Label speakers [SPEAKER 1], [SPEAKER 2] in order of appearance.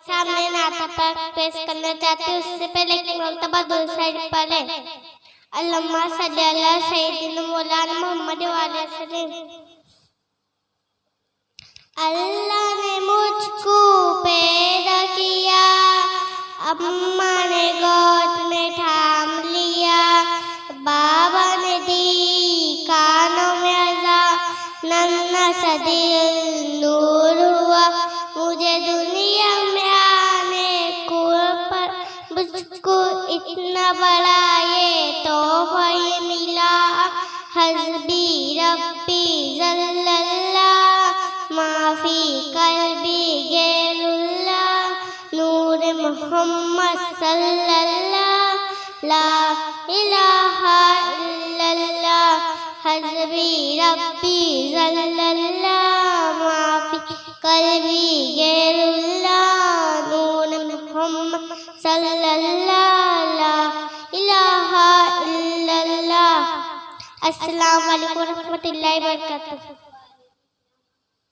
[SPEAKER 1] सामने नाता पाक पेश करना चाहती हूँ। उससे पहले एक मरतबा दूसरा पढ़े। अल्लाहुम्मा सल्ली अला सय्यिदिना मौलाना मोहम्मद व अला वसल्लम। अल्लाह ने मुझको पैदा किया, अम्मा ने गोद में थाम लिया, बाबा ने दी कानों में अज़ा, नन्हा सा दिल नूर हुआ मुझे दुनिया में आने को, पर मुझको इतना बड़ा ये तोहफा ये मिला। हस्बी रब्बी जल्लल्लाह माफी कल्बी गैरुल्लाह, नूर मोहम्मद सल्लल्लाह ला इलाहा इल्लल्लाह। हस्बी रब्बी जल्लल्लाह माफी कल्बी गैरुल्लाह, नूर मोहम्मद सल्लल्लाह ला इलाहा इल्लल्लाह। अस्सलामु अलैकुम व रहमतुल्लाहि व बरकातुहू।